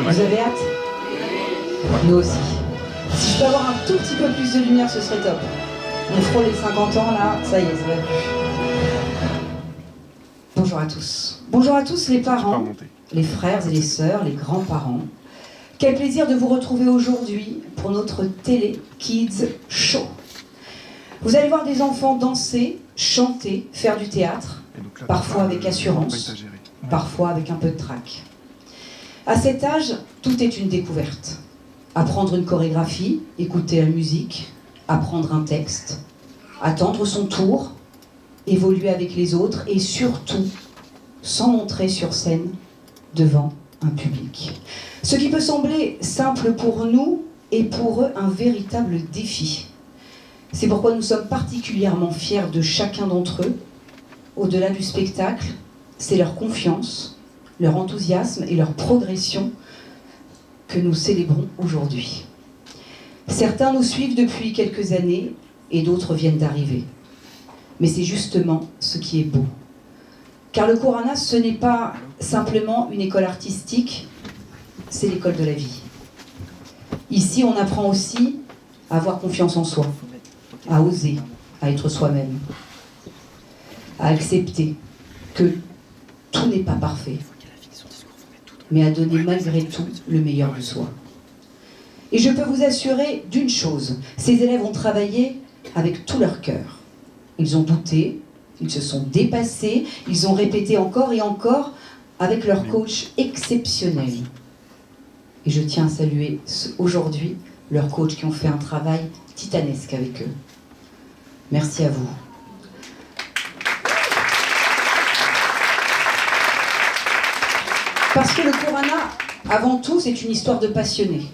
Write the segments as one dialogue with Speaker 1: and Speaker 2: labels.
Speaker 1: Vous avez hâte? Nous aussi. Si je peux avoir un tout petit peu plus de lumière, ce serait top. On frôle les 50 ans là, ça y est, ça va plus. Bonjour à tous. Bonjour à tous les parents, les frères et les sœurs, les grands-parents. Quel plaisir de vous retrouver aujourd'hui pour notre Télé Kids Show. Vous allez voir des enfants danser, chanter, faire du théâtre, parfois avec assurance, parfois avec un peu de trac. À cet âge, tout est une découverte. Apprendre une chorégraphie, écouter la musique, apprendre un texte, attendre son tour, évoluer avec les autres et surtout s'en montrer sur scène devant un public. Ce qui peut sembler simple pour nous est pour eux un véritable défi. C'est pourquoi nous sommes particulièrement fiers de chacun d'entre eux. Au-delà du spectacle, c'est leur confiance, leur enthousiasme et leur progression que nous célébrons aujourd'hui. Certains nous suivent depuis quelques années et d'autres viennent d'arriver. Mais c'est justement ce qui est beau. Car le Corana, ce n'est pas simplement une école artistique, c'est l'école de la vie. Ici, on apprend aussi à avoir confiance en soi, à oser, à être soi-même, à accepter que tout n'est pas parfait, mais à donner malgré tout le meilleur de soi. Et je peux vous assurer d'une chose, ces élèves ont travaillé avec tout leur cœur. Ils ont douté, ils se sont dépassés, ils ont répété encore et encore avec leur coach exceptionnel. Et je tiens à saluer aujourd'hui leurs coachs qui ont fait un travail titanesque avec eux. Merci à vous. Parce que le Corana, avant tout, c'est une histoire de passionnés.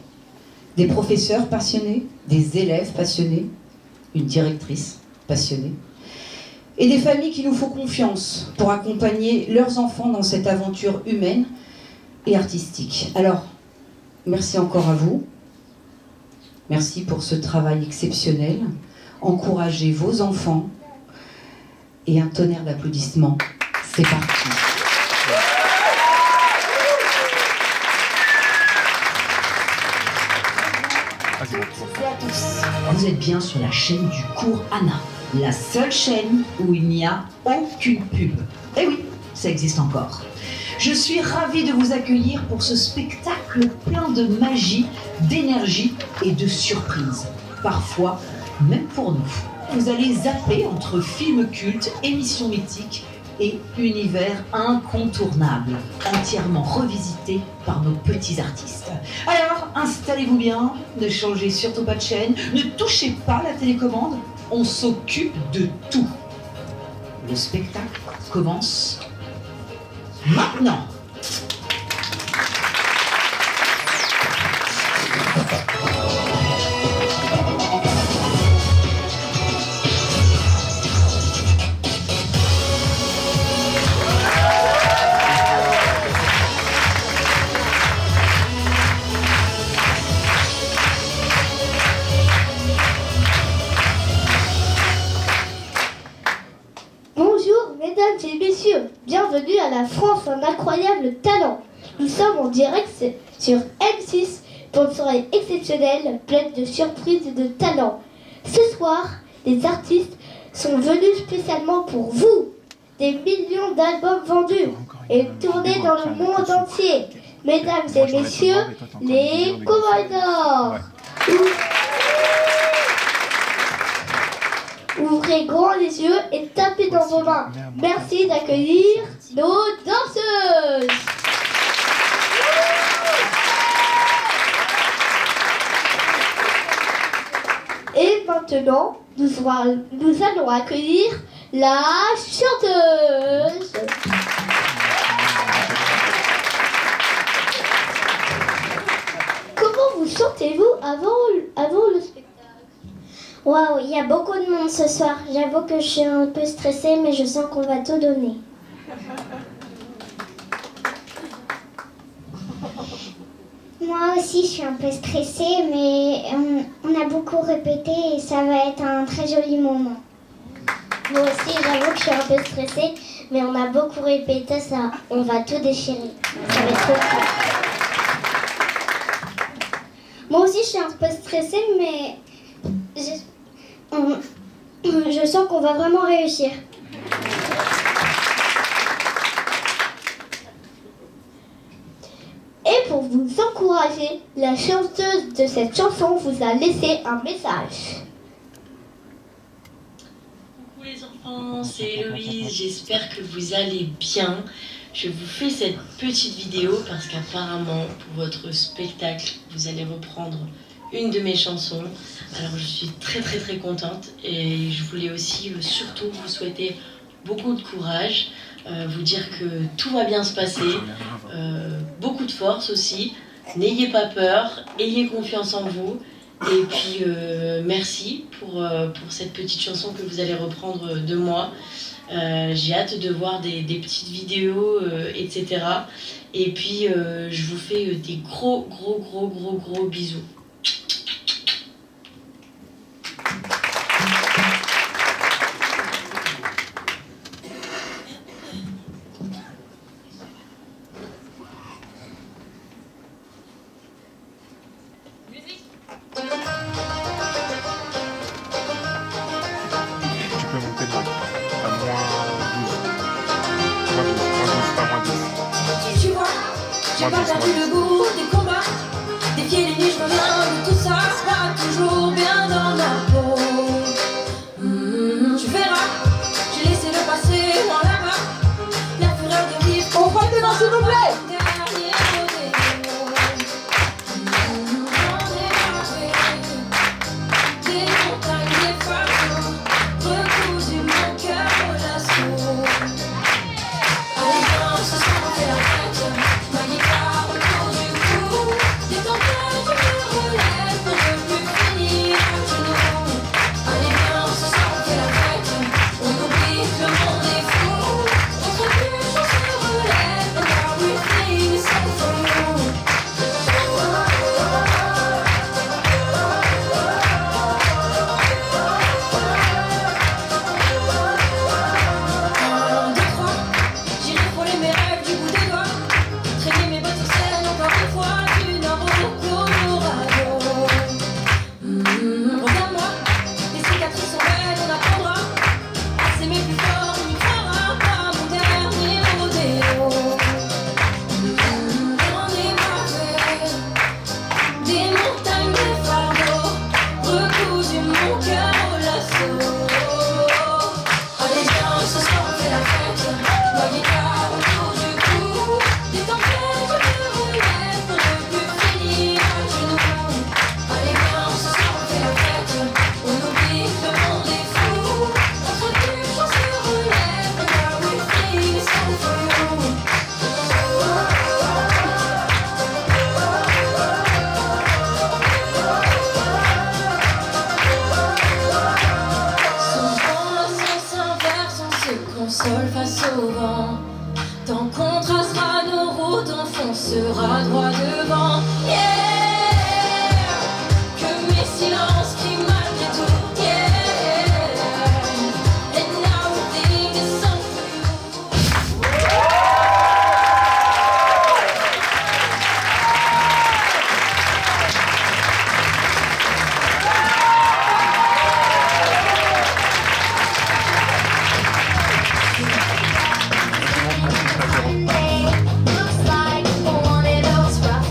Speaker 1: Des professeurs passionnés, des élèves passionnés, une directrice passionnée, et des familles qui nous font confiance pour accompagner leurs enfants dans cette aventure humaine et artistique. Alors, merci encore à vous. Merci pour ce travail exceptionnel. Encouragez vos enfants. Et un tonnerre d'applaudissements. C'est parti. Bonjour à tous. Vous êtes bien sur la chaîne du cours Anna, la seule chaîne où il n'y a aucune pub. Eh oui, ça existe encore. Je suis ravie de vous accueillir pour ce spectacle plein de magie, d'énergie et de surprises. Parfois, même pour nous. Vous allez zapper entre films cultes, émissions mythiques et univers incontournables, entièrement revisités par nos petits artistes. Alors, installez-vous bien, ne changez surtout pas de chaîne, ne touchez pas la télécommande, on s'occupe de tout. Le spectacle commence maintenant.
Speaker 2: Bienvenue à la France, un incroyable talent. Nous sommes en direct sur M6 pour une soirée exceptionnelle, pleine de surprises et de talents. Ce soir, les artistes sont venus spécialement pour vous. Des millions d'albums vendus et tournés dans le monde entier. Mesdames et messieurs, les Cowboys d'Or. Ouvrez grand les yeux et tapez dans vos mains. Merci d'accueillir nos danseuses. Et maintenant, nous allons accueillir la chanteuse. Comment vous sentez-vous avant le spectacle?
Speaker 3: Waouh, il y a beaucoup de monde ce soir. J'avoue que je suis un peu stressée, mais je sens qu'on va tout donner. Moi aussi, je suis un peu stressée, mais on a beaucoup répété et ça va être un très joli moment. Moi aussi, j'avoue que je suis un peu stressée, mais on a beaucoup répété ça. On va tout déchirer. Ça va être trop cool. je suis un peu stressée, mais je sens qu'on va vraiment réussir.
Speaker 2: Et pour vous encourager, la chanteuse de cette chanson vous a laissé un message.
Speaker 4: Coucou les enfants, c'est Héloïse, j'espère que vous allez bien. Je vous fais cette petite vidéo parce qu'apparemment pour votre spectacle, vous allez reprendre une de mes chansons. Alors je suis très contente et je voulais aussi surtout vous souhaiter beaucoup de courage, vous dire que tout va bien se passer, beaucoup de force aussi, n'ayez pas peur, ayez confiance en vous. Et puis merci pour cette petite chanson que vous allez reprendre de moi. J'ai hâte de voir des petites vidéos, etc. Et puis je vous fais des gros bisous.
Speaker 5: Tu peux monter de à -12,
Speaker 1: Tu vois, j'ai pas perdu le goût des combats. Défier les nuits, je reviens de tout ça. Pas toujours bien dans ma peau. Tu verras, j'ai laissé le passé loin là-bas. La fureur de vivre. On prend des mains s'il vous plaît.
Speaker 6: Console face au vent, tant qu'on tracera nos routes, on foncera droit devant. Yeah, que mes silences qui malgré tout. Yeah, and now we think this song for you.
Speaker 3: Looks like one of those rough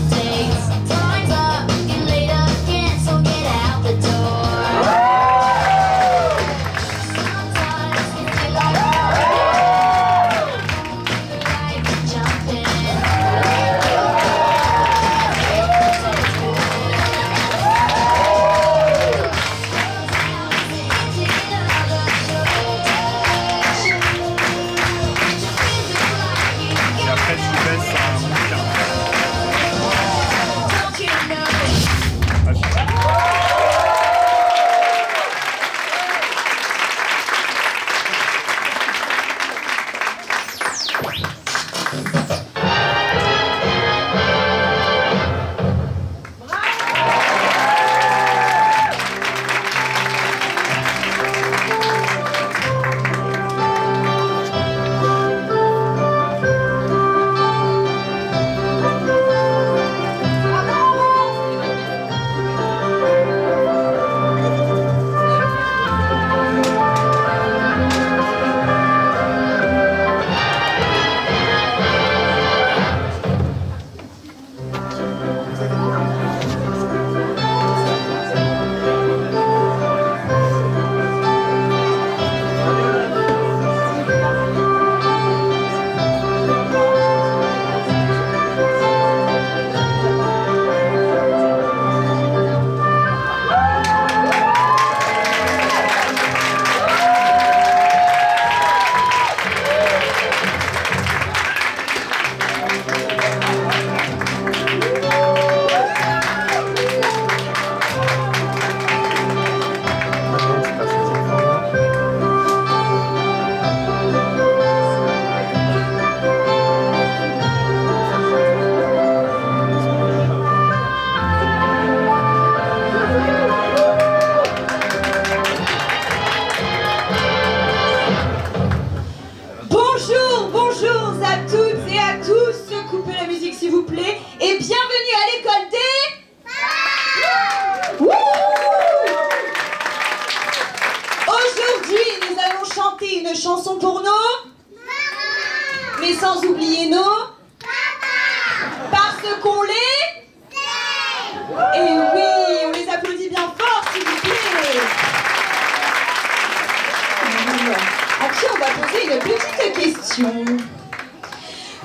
Speaker 1: question.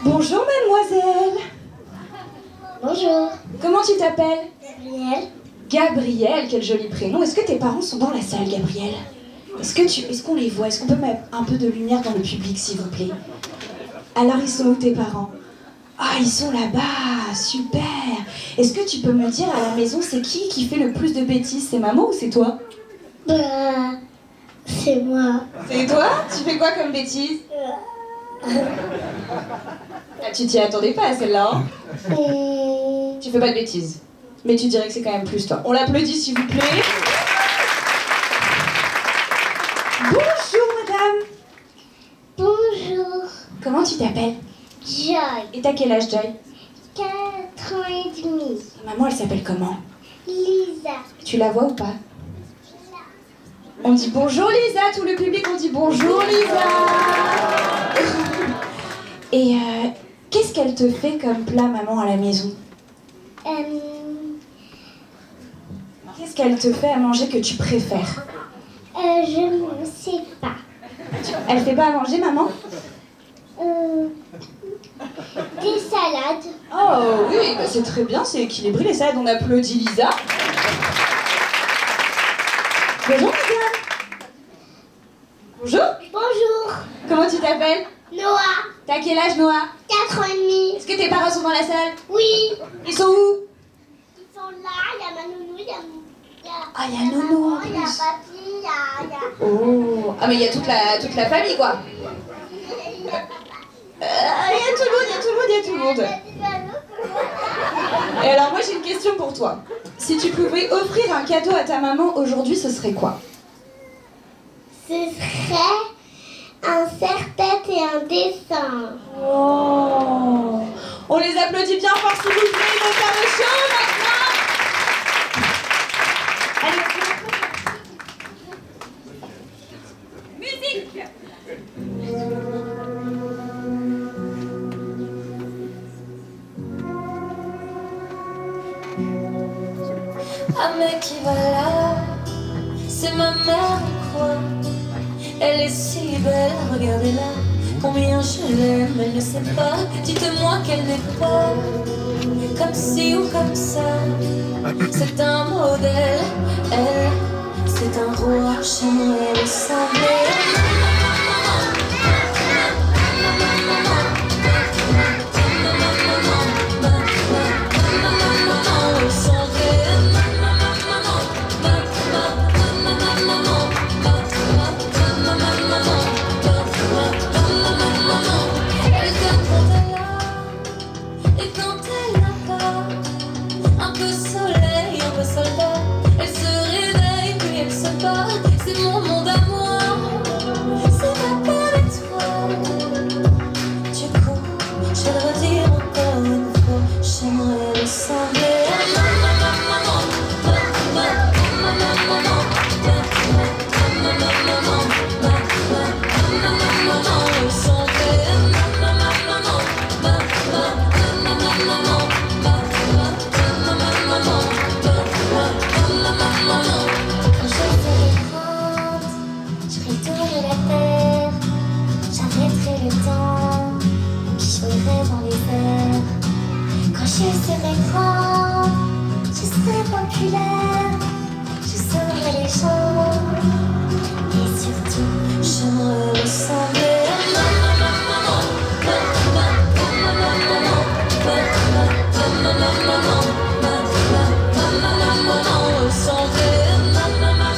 Speaker 1: Bonjour mademoiselle.
Speaker 3: Bonjour.
Speaker 1: Comment tu t'appelles?
Speaker 3: Gabriel.
Speaker 1: Gabriel, quel joli prénom. Est-ce que tes parents sont dans la salle, Gabriel? Est-ce qu'on les voit? Est-ce qu'on peut mettre un peu de lumière dans le public, s'il vous plaît? Alors, ils sont où tes parents? Ah, ils sont là-bas, super. Est-ce que tu peux me dire à la maison, c'est qui fait le plus de bêtises? C'est maman ou c'est toi?
Speaker 3: Bah, c'est moi.
Speaker 1: C'est toi? Tu fais quoi comme bêtises? Ah, tu t'y attendais pas à celle-là, hein? Tu fais pas de bêtises. Mais tu dirais que c'est quand même plus toi. On l'applaudit, s'il vous plaît. Bonjour, madame.
Speaker 3: Bonjour.
Speaker 1: Comment tu t'appelles?
Speaker 3: Joy.
Speaker 1: Et t'as quel âge, Joy?
Speaker 3: 4 ans et demi.
Speaker 1: Maman, elle s'appelle comment?
Speaker 3: Lisa.
Speaker 1: Tu la vois ou pas? On dit bonjour, Lisa. Tout le public, on dit bonjour, Lisa. Et qu'est-ce qu'elle te fait comme plat, maman, à la maison? Qu'est-ce qu'elle te fait à manger que tu préfères?
Speaker 3: Je ne sais pas.
Speaker 1: Elle fait pas à manger, maman?
Speaker 3: Des salades.
Speaker 1: Oh oui, bah c'est très bien, c'est équilibré les salades. On applaudit Lisa. Bonjour, Lisa. Bonjour.
Speaker 3: Bonjour.
Speaker 1: Comment tu t'appelles?
Speaker 3: Noah.
Speaker 1: T'as quel âge, Noah?
Speaker 3: 4 ans et demi.
Speaker 1: Est-ce que tes parents sont dans la salle?
Speaker 3: Oui.
Speaker 1: Ils sont où?
Speaker 3: Ils sont là. Il y a ma nounou, il y a
Speaker 1: Ah, il y a Nono en
Speaker 3: maman, il y a
Speaker 1: plus.
Speaker 3: papy, il y a...
Speaker 1: Oh. Ah, mais il y a toute la famille, quoi. Il y a tout le monde, il y a tout le monde, il y a tout le monde. Et alors, moi, j'ai une question pour toi. Si tu pouvais offrir un cadeau à ta maman aujourd'hui, ce serait quoi?
Speaker 3: Ce serait un serre-tête et un dessin.
Speaker 1: Oh. On les applaudit bien fort, s'il vous plaît. Ils vont faire le show maintenant. Allez. Musique.
Speaker 6: Ah mais qui va là? C'est ma mère ou quoi? Elle est si belle, regardez-la. Combien je l'aime, elle ne sait pas. Dites-moi qu'elle n'est pas comme ci ou comme ça. C'est un modèle, elle, c'est un roi. J'aimerais le savoir. C'est mon monde à moi, c'est ma part et toi. Du coup, je vais le redire encore une fois. J'aimerais ressembler à maman. Je retourne la terre, j'arrêterai le temps qui jouerait dans les airs. Quand je serai grand, je serai populaire, je saurai les gens. Et surtout, j'aimerais ressembler à maman. Ressembler à maman.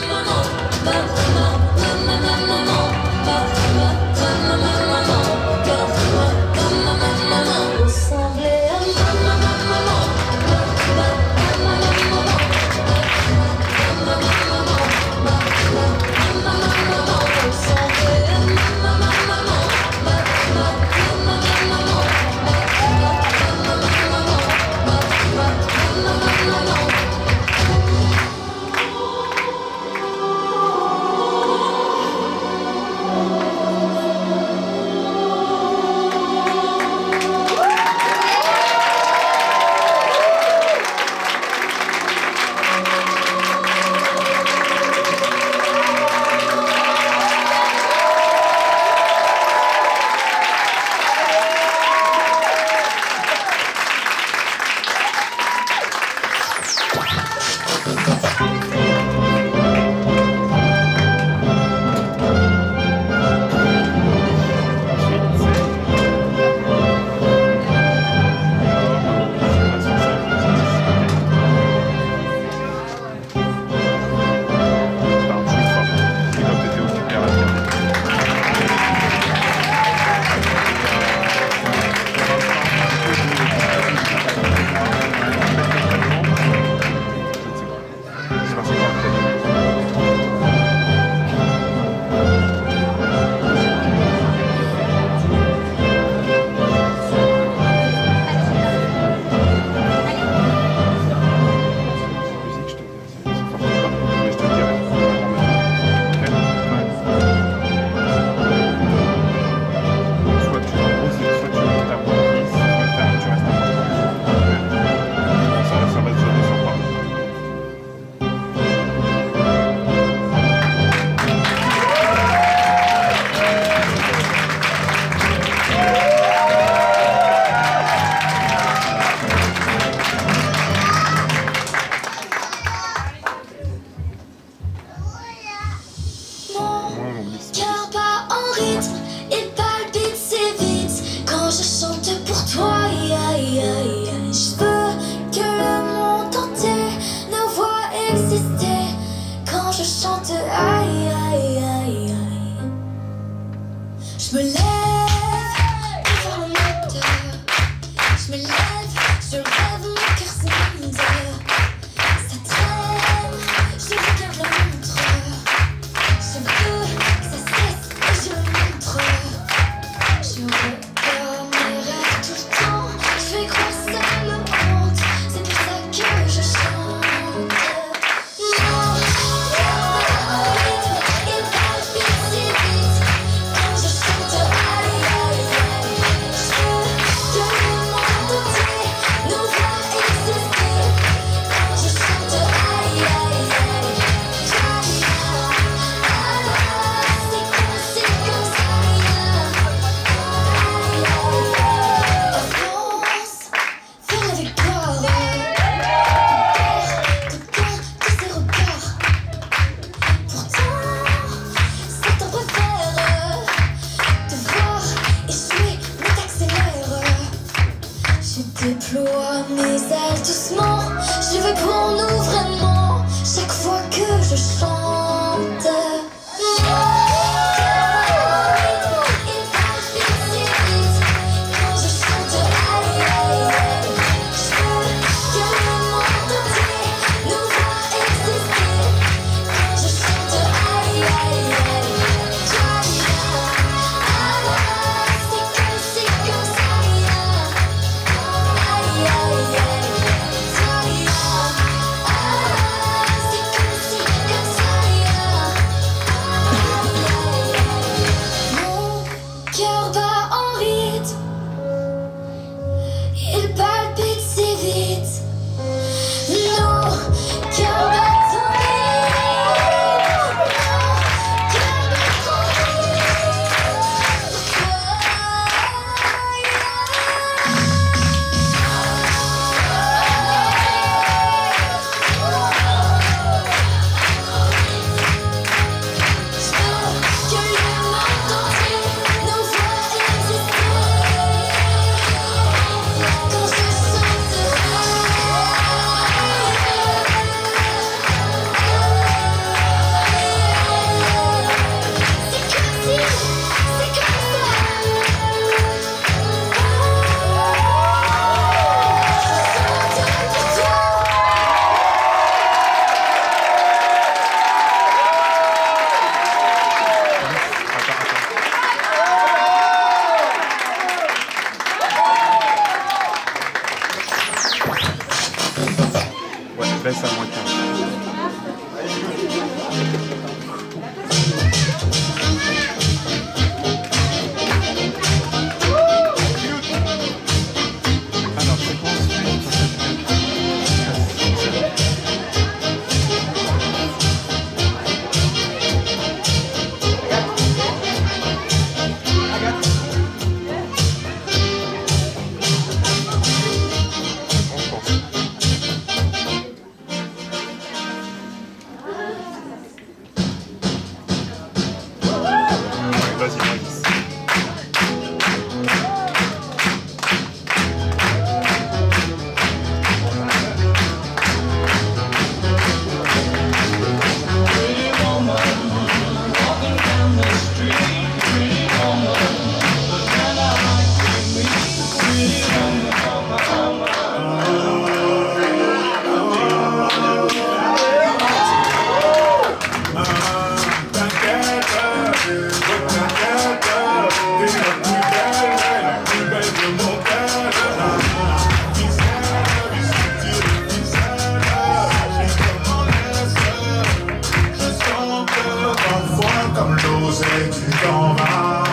Speaker 5: Ouais, baisse à moitié. Alors, séquence suite, ça vas-y, vas-y.
Speaker 7: Comme l'oseille, tu t'en vas.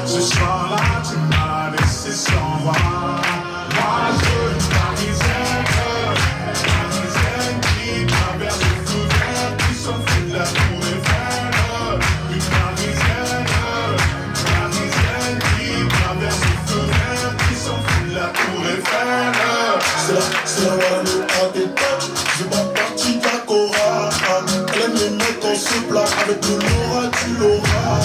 Speaker 7: Ce soir-là, tu m'as laissé sans voix. Moi, je veux une parisienne qui traverse le feu vert, qui s'en fout de la tour Eiffel. Une parisienne qui traverse le feu vert, qui s'en fout de la tour Eiffel.
Speaker 8: C'est la Wallo à tes touches, je pas partie de la Cora. Elle aime les mettre en ce plat, avec le Laura, tu l'auras.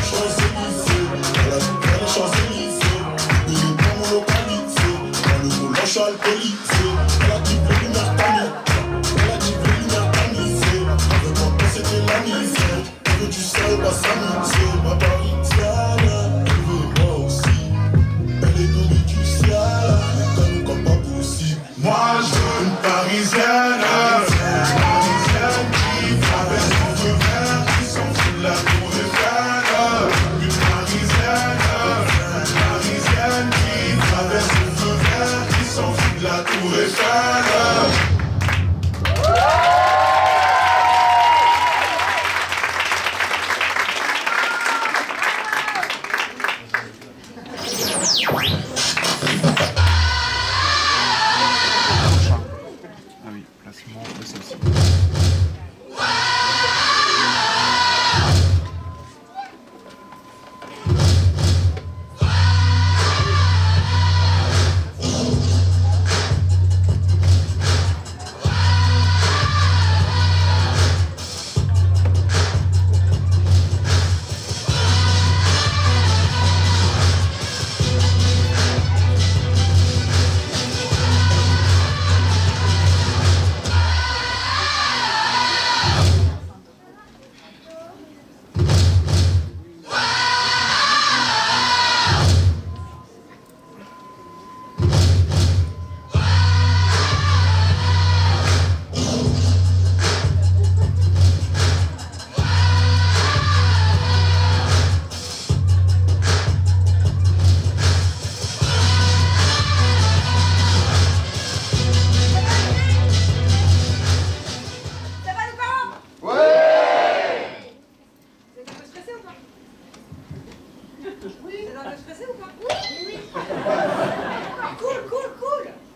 Speaker 8: Champs-Élysées, elle a les Champs-Élysées. Il est dans mon localité, dans le volant alcoolisé. Elle a dit que lumière tamisée, elle a dit que lumière tamisée. Avec moi, c'était la misère. Elle veut du sel, pas s'amuser. Ma parisienne, elle veut moi aussi. Elle est donnée du ciel, mais comme pas possible.
Speaker 7: Moi, je veux une parisienne qui traverse le feu vert, qui s'en fout de la tour Eiffel. Une parisienne qui traverse le feu vert, qui s'en fout de la tour Eiffel.
Speaker 5: Ah oui, placement de celle-ci.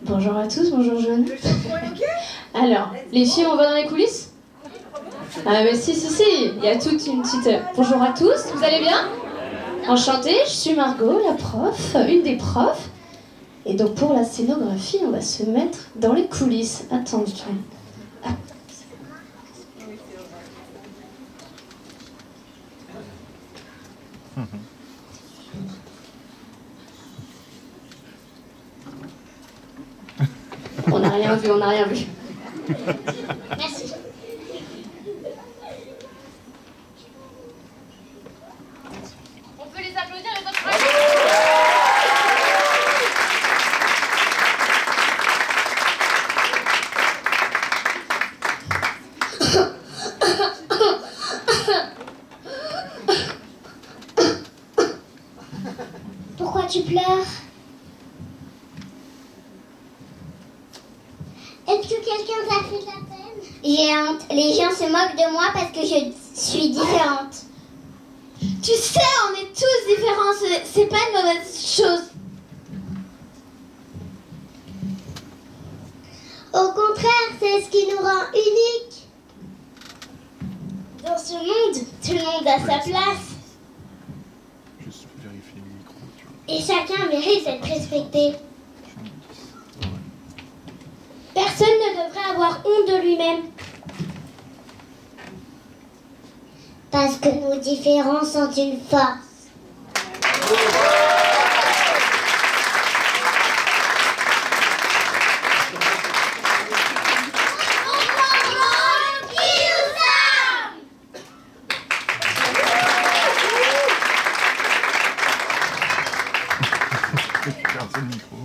Speaker 9: Bonjour à tous, bonjour jeunes. Alors, les filles, on va dans les coulisses? Ah mais si, il y a toute une petite... Bonjour à tous, vous allez bien? Enchantée, je suis Margot, la prof, une des profs. Et donc pour la scénographie, on va se mettre dans les coulisses. Attention. Ah. On n'a rien vu, on n'a rien vu.
Speaker 3: Merci.
Speaker 9: On peut les applaudir les autres.
Speaker 3: Pourquoi tu pleures? Est-ce que quelqu'un t'a fait de la peine? J'ai honte. Les gens se moquent de moi parce que je suis différente.
Speaker 2: Tu sais, on est tous différents, c'est pas une mauvaise chose.
Speaker 3: Au contraire, c'est ce qui nous rend uniques. Dans ce monde, tout le monde a sa place.
Speaker 5: Juste vérifier le micro, tu vois.
Speaker 3: Et chacun mérite d'être respecté.
Speaker 5: Ouais.
Speaker 2: Personne ne devrait avoir honte de lui-même.
Speaker 3: Parce que nos différences sont une force.
Speaker 5: Récupère le micro.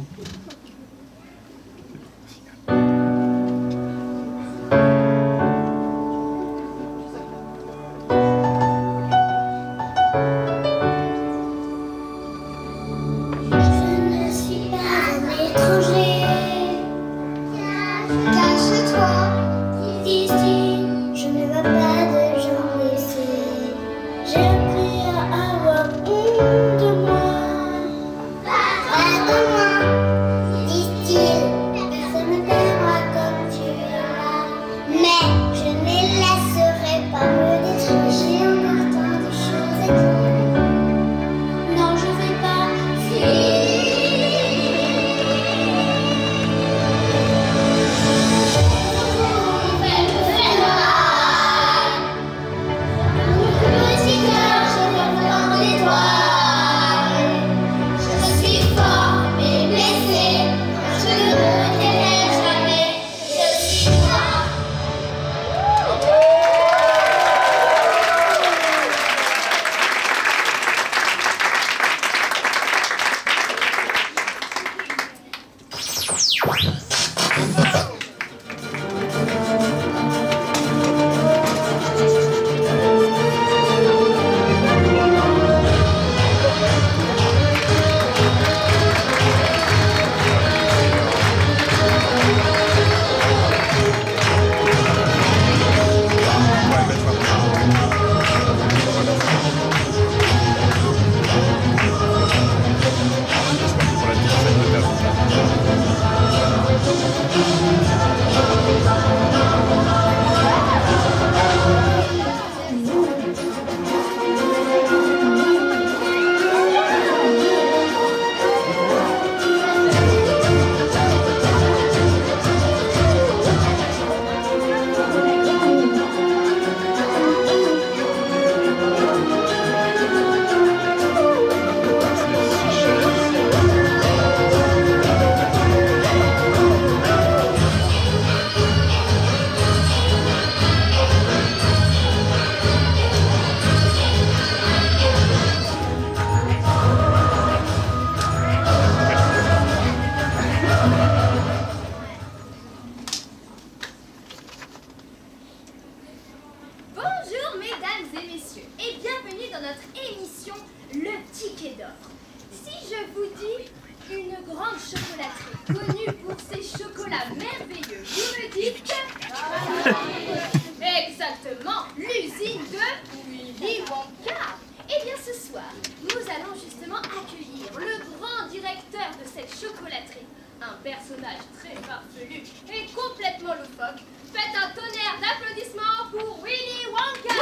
Speaker 9: Exactement, l'usine de Willy Wonka. Eh bien ce soir, nous allons justement accueillir le grand directeur de cette chocolaterie. Un personnage très farfelu et complètement loufoque. Faites un tonnerre d'applaudissements pour Willy Wonka.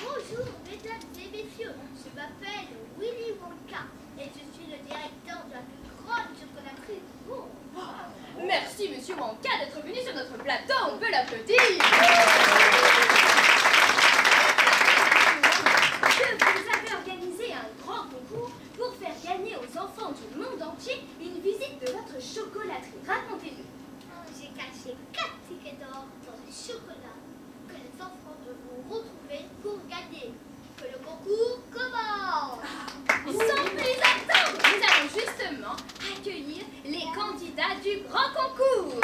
Speaker 3: Bonjour mesdames et messieurs, je m'appelle Willy Wonka et je suis le directeur de la plus grande chocolaterie du monde.
Speaker 9: Merci Monsieur Wonka d'être venu sur notre plateau, on peut l'applaudir.
Speaker 3: Vous avez organisé un grand concours pour faire gagner aux enfants du monde entier une visite de votre chocolaterie. Racontez-nous. J'ai caché 4 tickets d'or dans du chocolat que les enfants devront retrouver pour gagner. Que le concours commence.
Speaker 9: Sans plus attendre, nous allons justement accueillir les candidats du grand concours.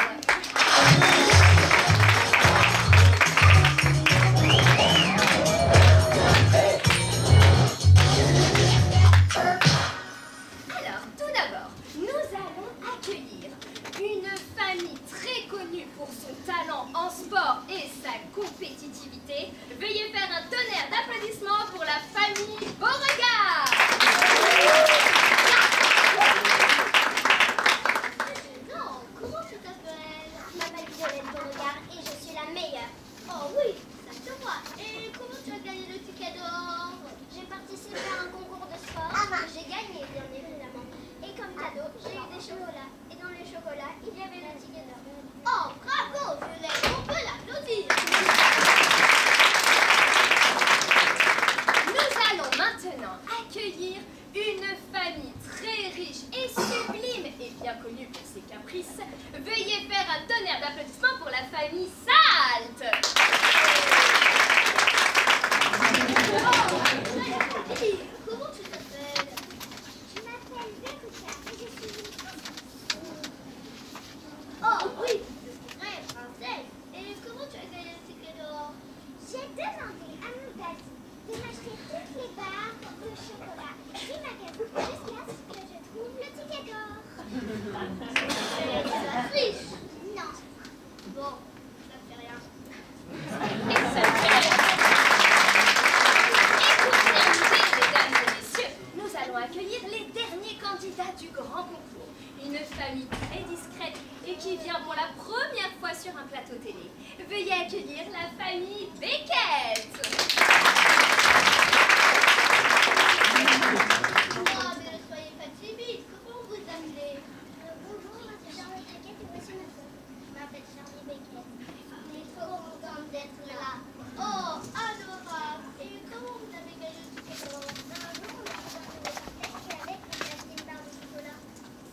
Speaker 3: Alors, tout
Speaker 10: nous allons accueillir une famille très connue pour son talent en sport et sa compétitivité. Veuillez faire un tonnerre d'applaudissements pour la famille Beauregard.
Speaker 3: Non, comment tu t'appelles? Je m'appelle Violette Beauregard et je suis la meilleure. Oh oui, ça se voit. Et comment tu as gagné le ticket d'or? J'ai participé à un concours de sport. J'ai gagné, bien évidemment. Et comme cadeau, j'ai eu des chocolats. Et dans les chocolats, il y avait le ticket d'or. Oh, bravo, Violette, on peut l'applaudir.
Speaker 10: Nous allons maintenant accueillir une famille très riche et sublime et bien connue pour ses caprices. Veuillez faire un tonnerre d'applaudissements pour la famille Salt.
Speaker 3: Comment tu t'appelles? Je m'appelle Veruca et je suis une princesse. Oh oui, je serai princesse. Et comment tu as gagné le ticket d'or? J'ai demandé à mon daddy de m'acheter toutes les barres de chocolat du magasin jusqu'à ce que je trouve le ticket d'or.
Speaker 10: C'est la triche.
Speaker 3: Non. Bon, ça ne fait rien.
Speaker 10: Et ça ne fait rien. Mesdames et messieurs, nous allons accueillir les derniers candidats du grand concours. Une famille très discrète et qui vient pour la première fois sur un plateau télé. Veuillez accueillir la famille Beckett.
Speaker 3: Oh, mais ne soyez pas timide. Comment vous appelez? Bonjour, je m'appelle Charlie Beckett et voici ma soeur. Je m'appelle Charlie Beckett. On est trop contente d'être là. Oh, adorable. Et comment vous avez gagné le ticket d'or? Un jour, on a regardé le paquet et avec, on a acheté une barre de chocolat.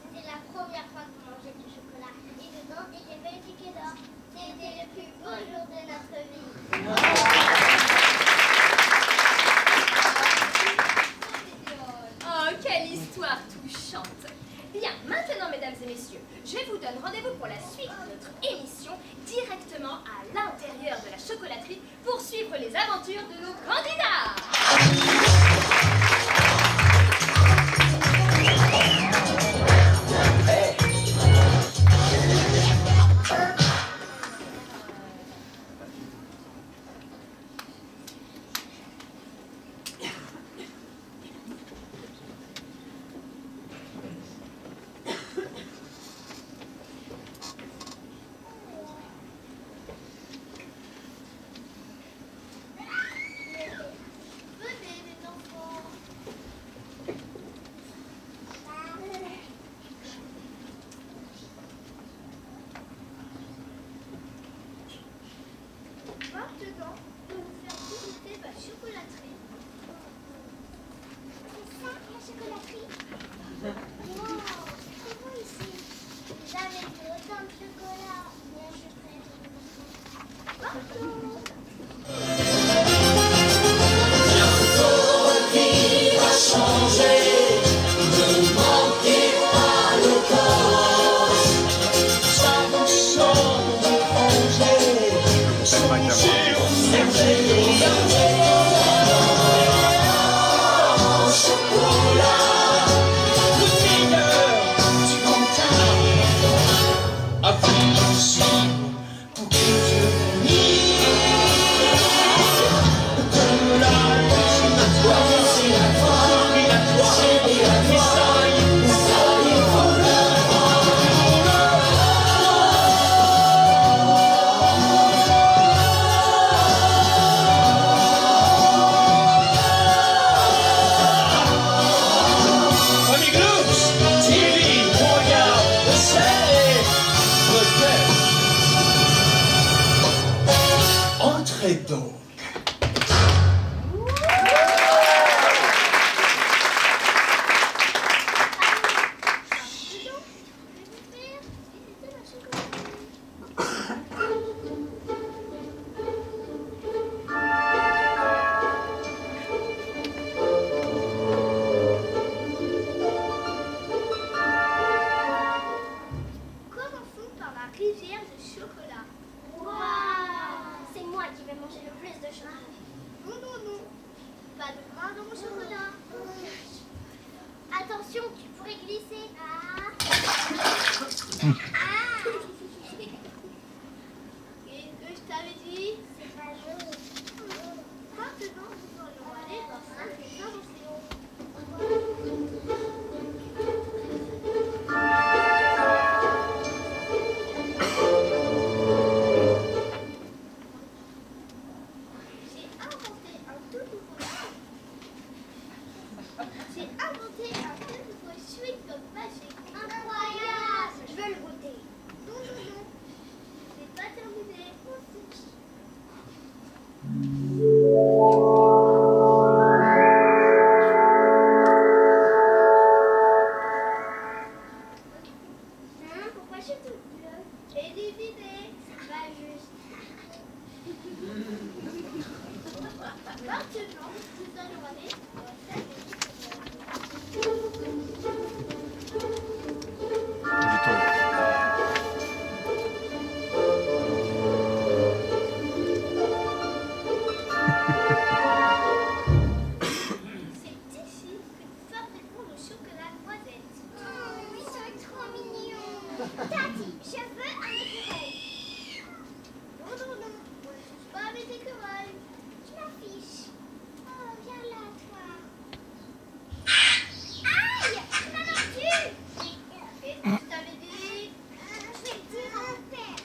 Speaker 3: C'était la première fois qu'on mangeait du chocolat. Et dedans, il y avait le ticket d'or. C'était le plus beau jour de notre vie.
Speaker 10: Oh, quelle histoire touchante. Bien, maintenant, mesdames et messieurs, je vous donne rendez-vous pour la suite de notre émission directement à l'intérieur de la chocolaterie pour suivre les aventures de nos candidats.
Speaker 3: Venez, les enfants. Maintenant, je vais vous faire visiter ma chocolaterie. C'est ça, la chocolaterie? Wow, c'est beau ici. J'ai jamais vu autant de chocolat. Bien, je suis prête. Partout.
Speaker 11: Entrez donc.
Speaker 3: Commençons par la rivière de chocolat. Waouh! C'est moi qui vais manger le plus de chocolat. Non, non, non. Pas de grain dans mon chocolat. Attention, tu pourrais glisser. Ah.
Speaker 2: je t'avais dit, c'est pas joli. Maintenant, nous allons aller dans salle des inventions. J'ai inventé un tout nouveau chewing-gum magique. Incroyable! Je veux le goûter. Non. C'est pas terminé. Pourquoi je suis toute bleue? Éliminé. C'est pas juste. Maintenant, nous allons aller dans la salle C'est ici que nous fabriquons le chocolat noisette. Oh, ils sont trop mignons. Tati, je veux un écureuil. Non, on ne touche pas à mes écureuils. Je m'en fiche. Oh, viens là, toi. Aïe, tu m'as mordu. Et je t'avais dit, je vais le dire à mon père.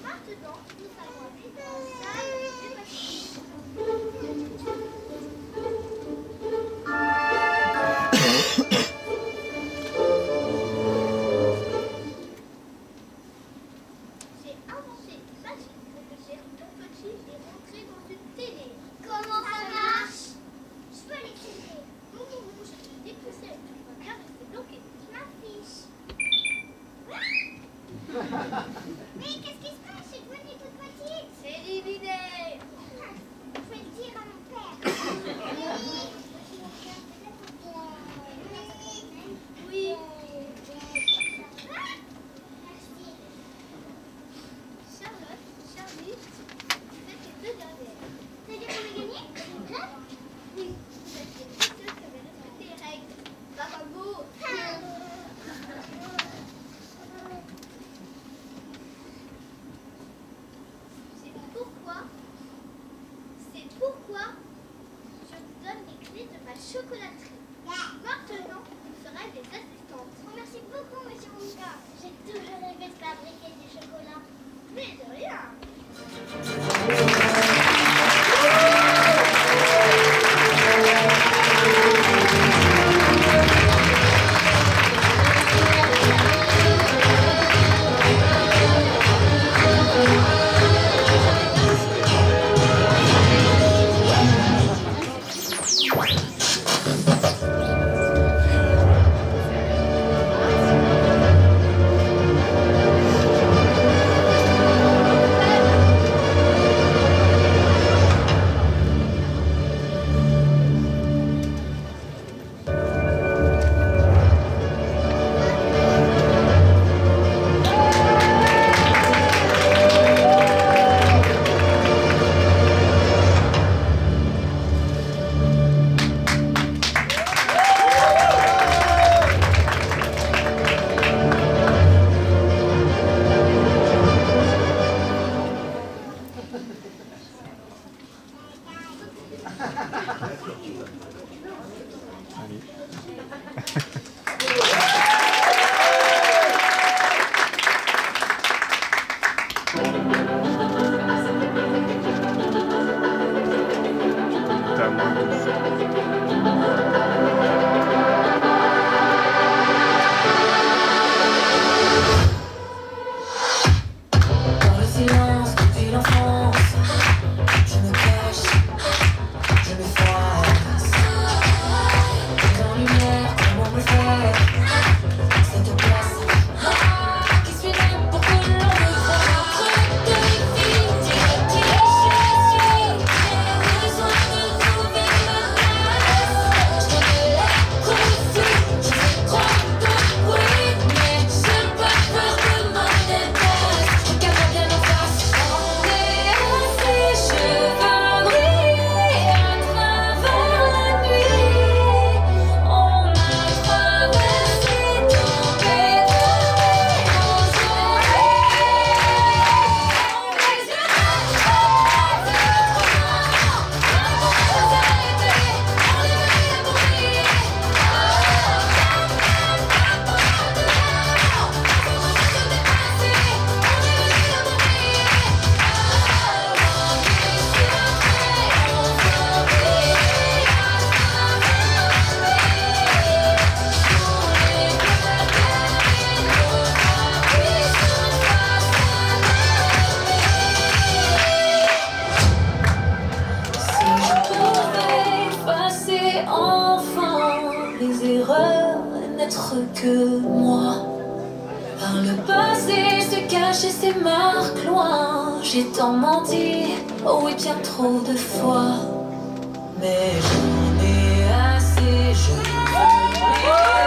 Speaker 2: Maintenant, nous allons aller dans la salle des machines. J'ai inventé une machine pour me faire tout petit et rentrer dans une télé. Comment ça marche? Je peux l'éclairer. Non, je te dépousser avec tout mon cœur et c'est bloqué. Je m'affiche. Mais qu'est-ce qui se passe? Je suis devenue toute petite. C'est éliminé. Je vais le dire à mon père. Oui. Charlotte, Charlie, vous êtes les deux dernières. C'est-à-dire qu'on a gagné? Oui, vous êtes les deux seules qui avaient respecté les règles. Bravo! C'est pourquoi je vous donne les clés de ma chocolaterie. Maintenant, vous serez des assistantes. Merci beaucoup, monsieur Wonka. J'ai toujours rêvé de fabriquer du chocolat. Mais de rien.
Speaker 6: que moi. Par le passé se cachent ces marques loin. J'ai tant menti, oh oui bien trop de fois. Mais j'en ai assez, je veux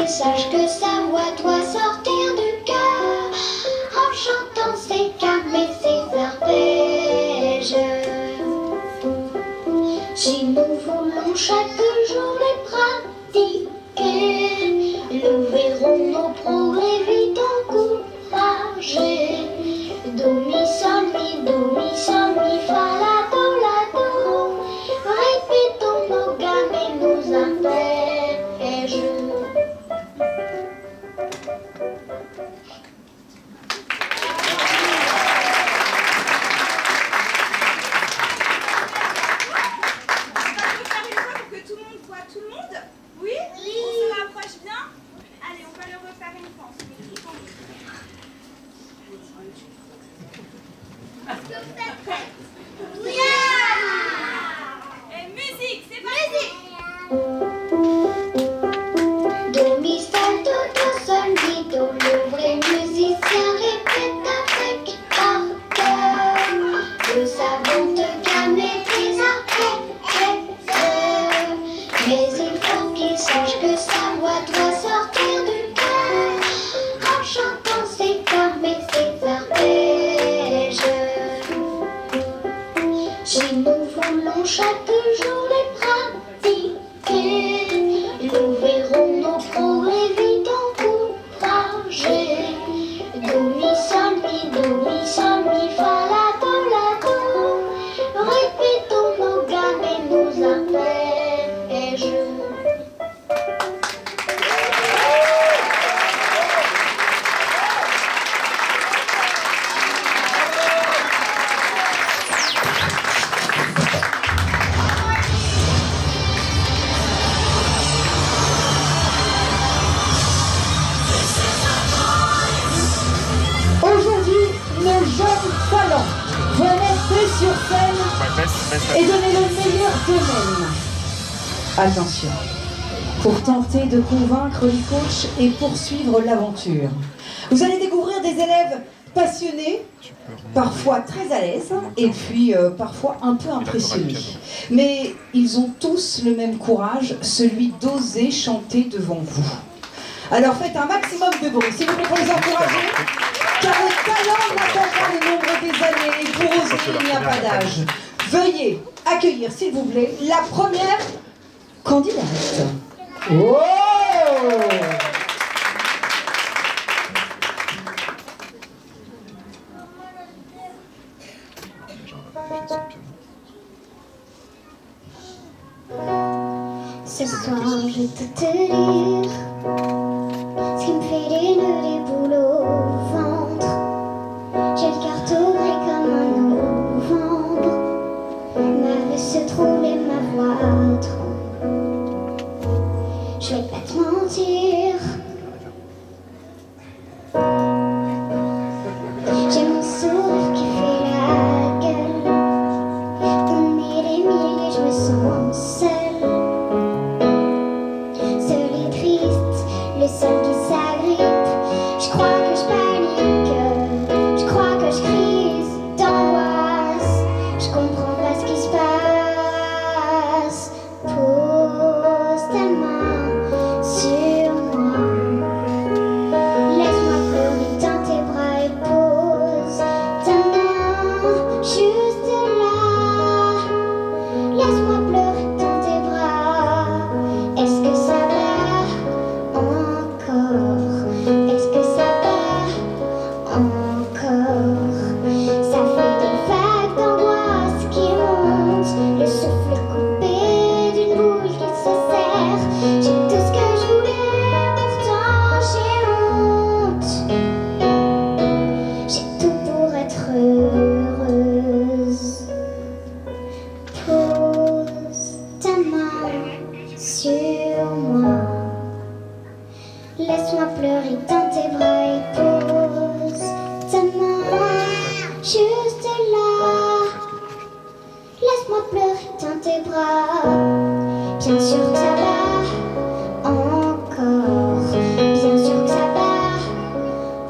Speaker 3: Sache que sa voix doit sortir du cœur en chantant ses gammes et ses arpèges. Si nous voulons chaque jour les pratiquer, nous verrons nos progrès vite encouragés. Do, mi, sol, mi, fa, la, do. Répétons nos gammes et nos arpèges.
Speaker 1: Et donnez le meilleur d'eux-mêmes. Attention, pour tenter de convaincre les coachs et poursuivre l'aventure. Vous allez découvrir des élèves passionnés, parfois très à l'aise, et puis parfois un peu impressionnés. Mais ils ont tous le même courage, celui d'oser chanter devant vous. Alors faites un maximum de bruit, s'il vous plaît, pour les encourager, car le talent n'attend pas le nombre des années, et pour oser, il n'y a pas d'âge. Veuillez accueillir, s'il vous plaît, la première candidate. Oh!
Speaker 3: Ce soir, je vais tout te dire. Ce qui me fait des nœuds, des boules au ventre. J'ai le cœur tout gris comme un novembre. Ma vue se trouble et ma voix tremble. Je vais pas te mentir. J'ai mon sourire qui fait la gueule. On est des milliers, je me sens seule. Le sol qui s'agrippe, je crois que je panique, je crois que je crise d'angoisse, je comprends pas ce qui se passe. Pose ta main sur moi, laisse-moi pleurer dans tes bras et pose ta main juste là, laisse-moi pleurer dans tes bras. Est-ce que ça va? Est-ce que ça va encore? Ça fait des vagues d'angoisse qui montent, le souffle coupé d'une boule qui se serre. J'ai tout ce que je voulais, pourtant j'ai honte. J'ai tout pour être heureuse. Pose ta main sur moi, laisse-moi pleurer dans tes bras et pose ta main juste là. Laisse-moi pleurer dans tes bras. Bien sûr que ça va encore. Bien sûr que ça va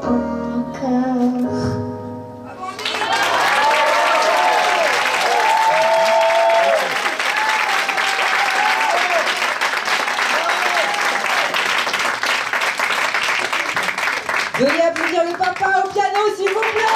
Speaker 3: encore.
Speaker 1: Veuillez applaudir le papa au piano, s'il vous plaît.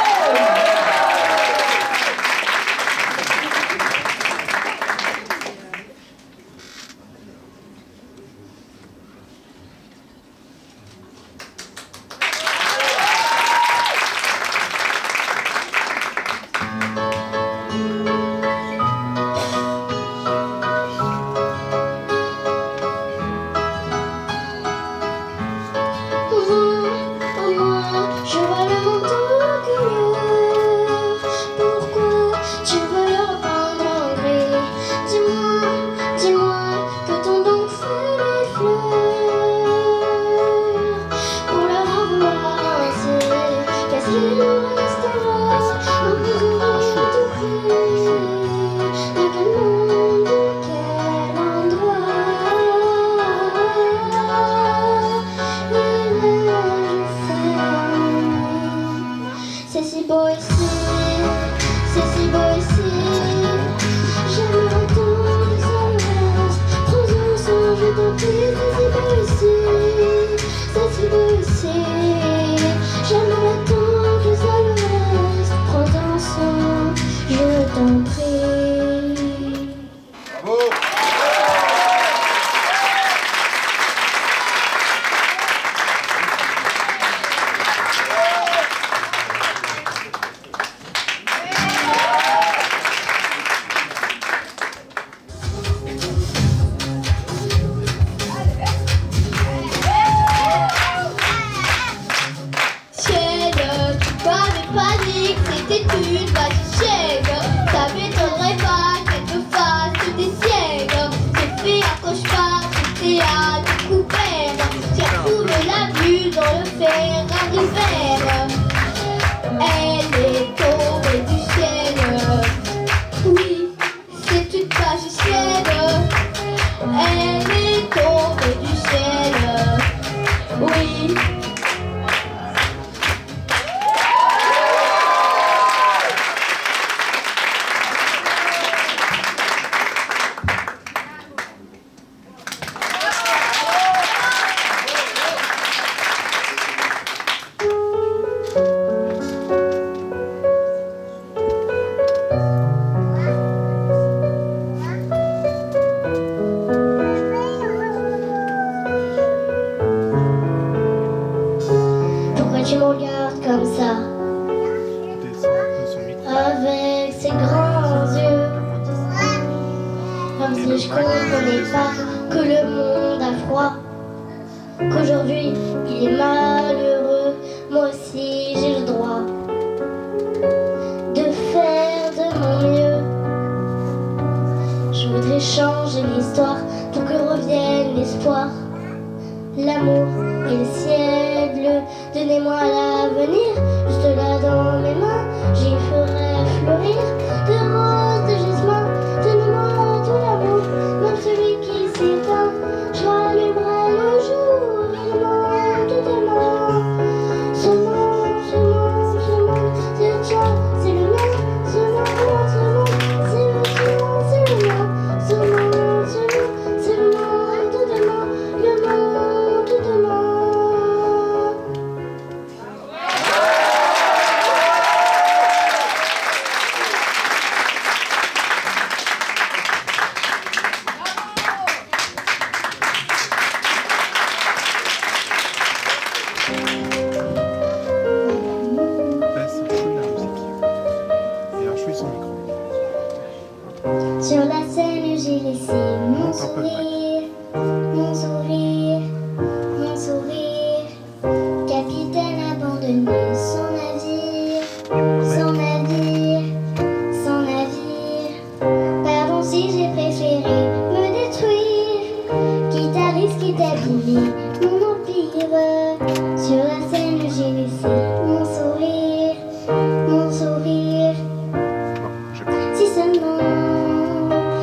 Speaker 3: comme si je comprenais pas que le monde a froid, qu'aujourd'hui il est malheureux. Moi aussi j'ai le droit de faire de mon mieux. Je voudrais changer l'histoire pour que revienne l'espoir, l'amour et le ciel bleu. Donnez-moi l'avenir, juste là dans mes mains, j'y ferai fleurir de roses, de jasmin. Donnez-moi tout l'amour, même celui qui s'éteint, je rallumerai le jour. Donnez-moi tout demain. Ce monde, c'est le tien, c'est le mien. Ce monde, c'est le tien, c'est le mien. Ce monde, c'est le monde de demain, le monde de demain.
Speaker 5: Baisse un chouille la musique. Et un chouille son micro.
Speaker 3: Sur la scène, j'ai laissé mon sourire, mon sourire, mon sourire. Capitaine abandonné sans navire, sans navire, sans navire. Pardon si j'ai préféré me détruire, quitte à risquer d'abîmer mon empire. Sur la scène, j'ai laissé mon sourire, mon sourire. Si seulement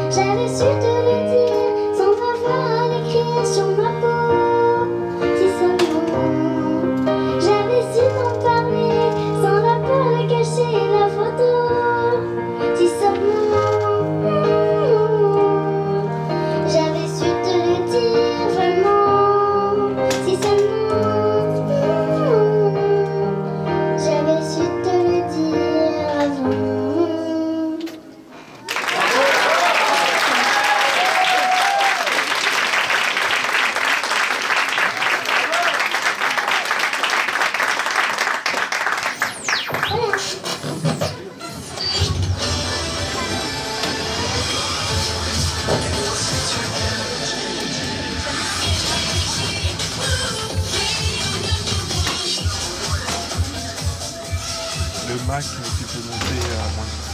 Speaker 3: j'avais su te le dire sans avoir à l'écrire sur ma peau. Si seulement j'avais su t'en parler sans la peur de cacher la photo. Si seulement j'avais su te le dire vraiment. Si seulement j'avais su te le dire avant.
Speaker 5: Le Mac, tu peux monter à moins de 10.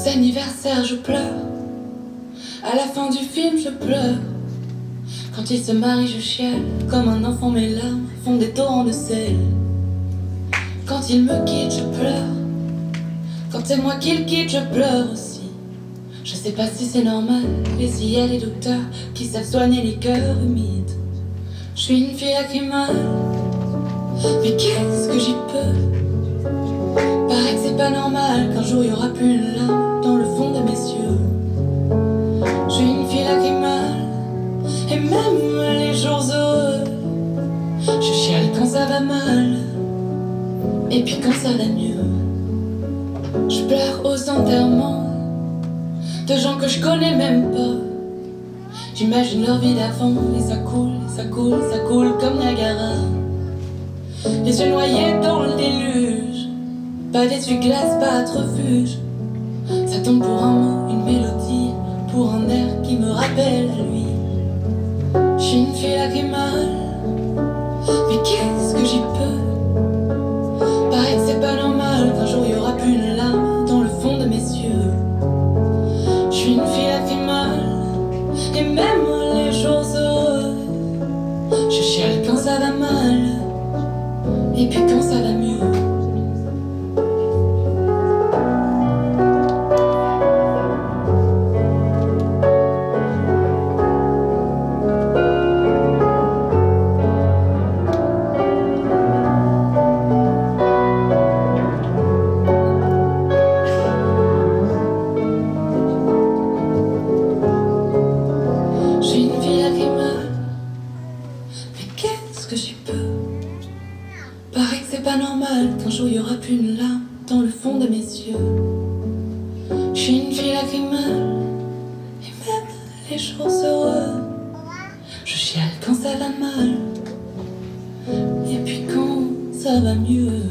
Speaker 6: Anniversaire, je pleure. À la fin du film, je pleure. Quand il se marie, je chiale. Comme un enfant, mes larmes font des torrents de sel. Quand il me quitte, je pleure. Quand c'est moi qui le quitte, je pleure aussi. Je sais pas si c'est normal, mais il y a des docteurs qui savent soigner les cœurs humides. Je suis une fille lacrymale. Mais qu'est-ce que j'y peux? Paraît que c'est pas normal qu'un jour y aura plus une larme dans le fond de mes yeux. Je suis une fille lacrymale, et même les jours heureux, je chiale quand ça va mal, et puis quand ça va mieux. Je pleure aux enterrements de gens que je connais même pas. J'imagine leur vie d'avant, et ça coule, ça coule, ça coule comme Niagara. Les yeux noyés dans le déluge, pas d'essuie-glace, pas de refuge. Ça tombe pour un mot, une mélodie, pour un air qui me rappelle à lui. Je suis une fille lacrymale, mais qu'est-ce que j'y peux? Paraît que c'est pas normal qu'un jour y aura plus une larme dans le fond de mes yeux. Je suis une fille lacrymale, et même les jours heureux, je chiale quand ça va mal, et puis quand ça va mieux. Qu'un jour y aura plus une larme dans le fond de mes yeux. Je suis une fille lacrymale, et même les jours heureux, je chiale quand ça va mal, et puis quand ça va mieux.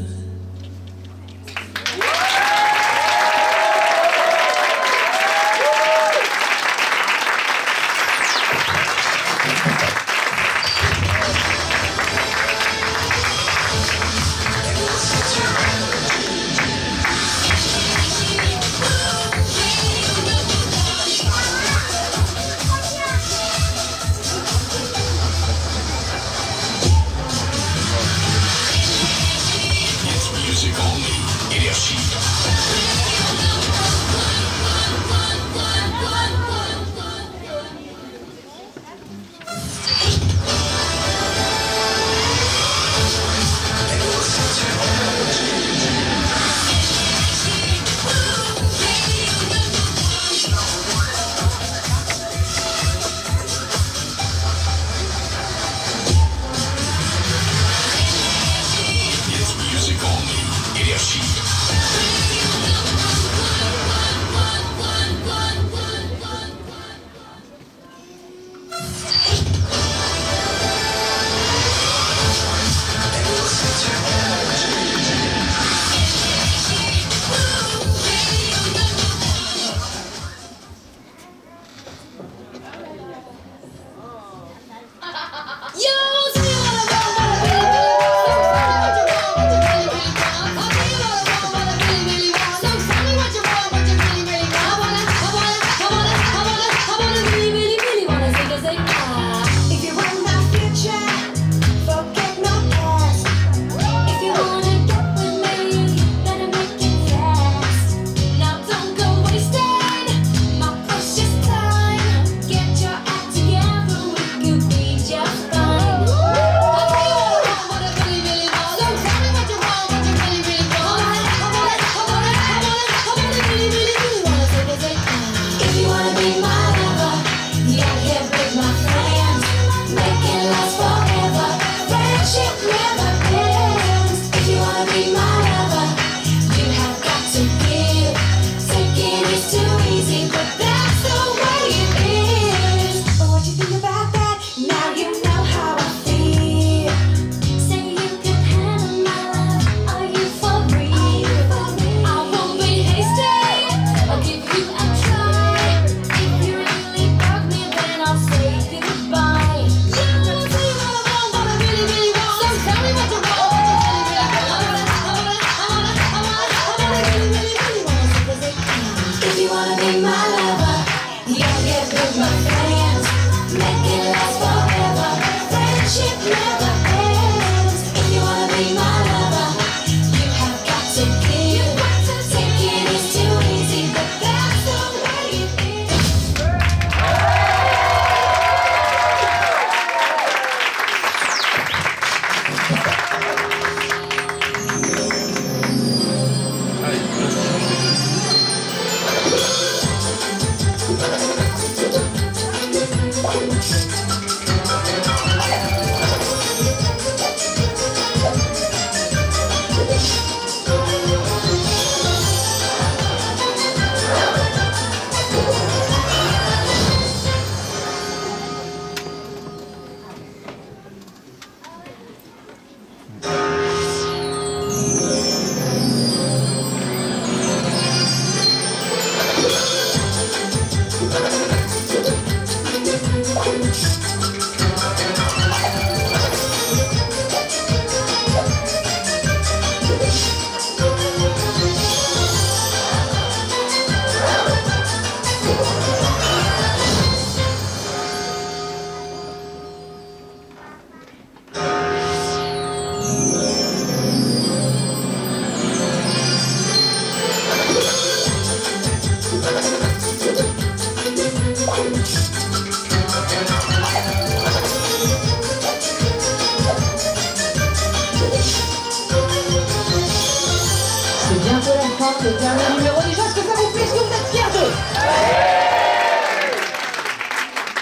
Speaker 1: présente le dernier numéro. Déjà, est-ce que ça vous plaît? Est-ce que vous êtes fiers d'eux?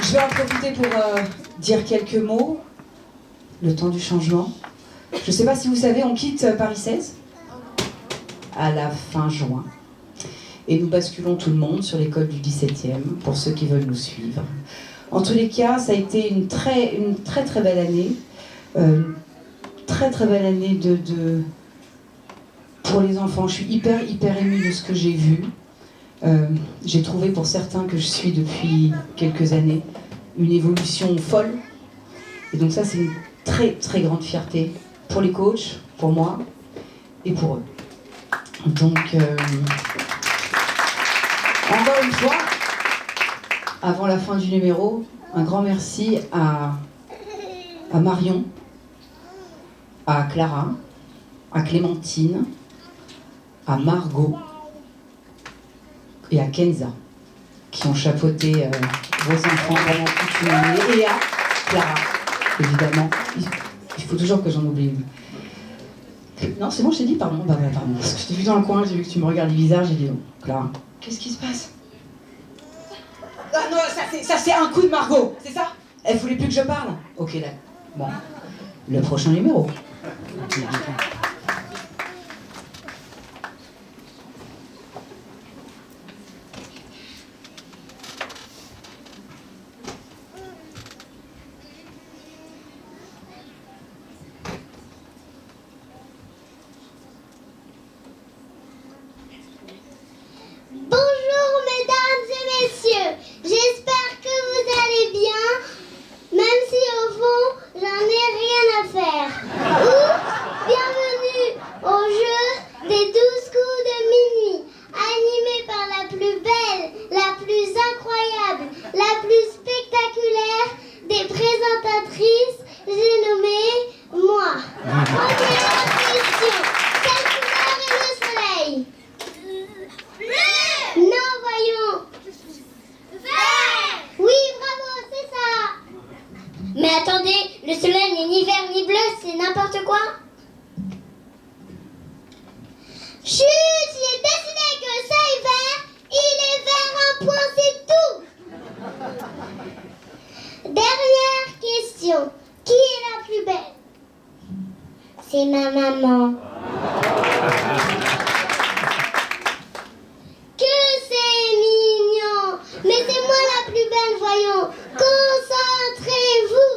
Speaker 1: Je vais en profiter pour dire quelques mots. Le temps du changement. Je ne sais pas si vous savez, on quitte Paris 16 à la fin juin. Et nous basculons tout le monde sur l'école du 17e, pour ceux qui veulent nous suivre. En tous les cas, ça a été une très belle année. Très belle année pour les enfants. Je suis hyper émue de ce que j'ai vu. J'ai trouvé pour certains que je suis depuis quelques années une évolution folle. Et donc ça, c'est une très grande fierté pour les coachs, pour moi et pour eux. Donc, encore une fois, avant la fin du numéro, un grand merci à Marion, à Clara, à Clémentine, à Margot et à Kenza, qui ont chapeauté vos enfants pendant toute une année, et à Clara, évidemment. Il faut toujours que j'en oublie une. Non, c'est bon, je t'ai dit pardon. Bah voilà, pardon. Parce que je t'ai vu dans le coin, j'ai vu que tu me regardais bizarre, j'ai dit non. Clara, qu'est-ce qui se passe? Ah non, ça c'est un coup de Margot, c'est ça? Elle voulait plus que je parle? Ok, là. Bon. Le prochain numéro.
Speaker 3: Bonjour mesdames et messieurs, j'espère que vous allez bien, même si au fond j'en ai rien à faire. Ou bienvenue au jeu des 12 coups de minuit, animé par la plus belle, la plus incroyable, la plus spectaculaire des présentatrices, j'ai nommé moi. Première question, quelle couleur est le soleil? Non, voyons. Vert. Oui, bravo, c'est ça. Mais attendez, le soleil n'est ni vert ni bleu, c'est n'importe quoi. Chut, j'ai décidé que le soleil vert, il est vert un point, c'est tout. Dernière question. Qui est la plus belle? C'est ma maman. Que c'est mignon! Mais c'est moi la plus belle, voyons! Concentrez-vous!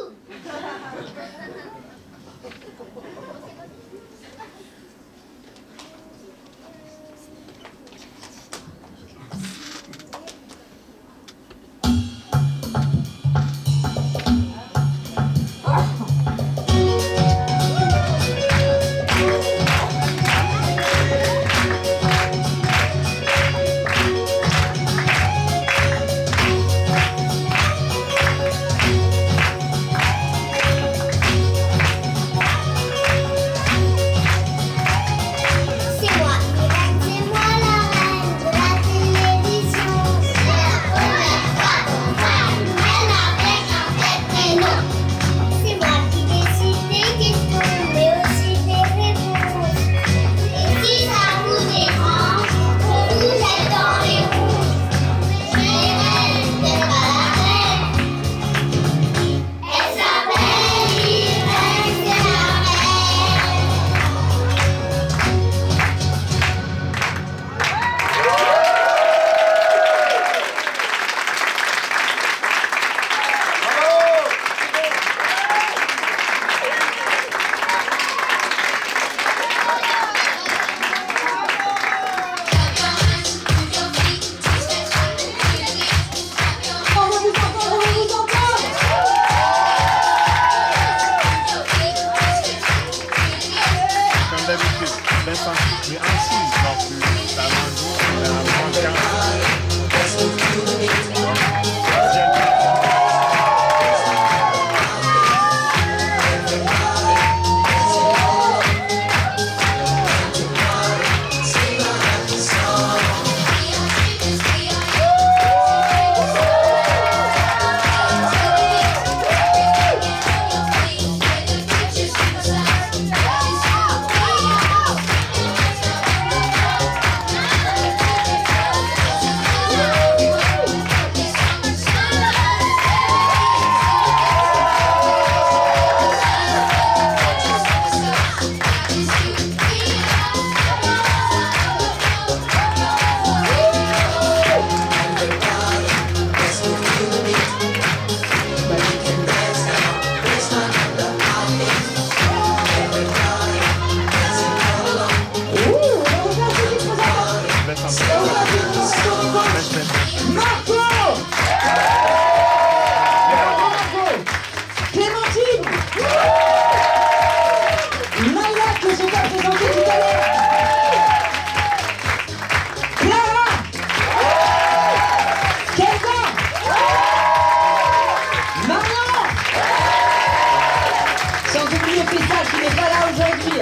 Speaker 1: qui n'est pas là aujourd'hui.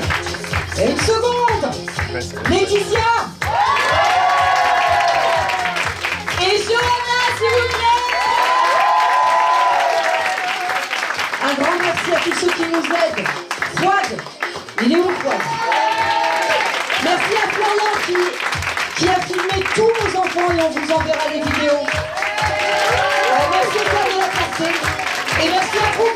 Speaker 1: Et une seconde. Laetitia. Et Johanna, s'il vous plaît. Un grand merci à tous ceux qui nous aident. Fouad, il est où Fouad? Merci à Florian qui a filmé tous nos enfants et on vous enverra les vidéos. Merci à toi de la portée. Et merci à vous.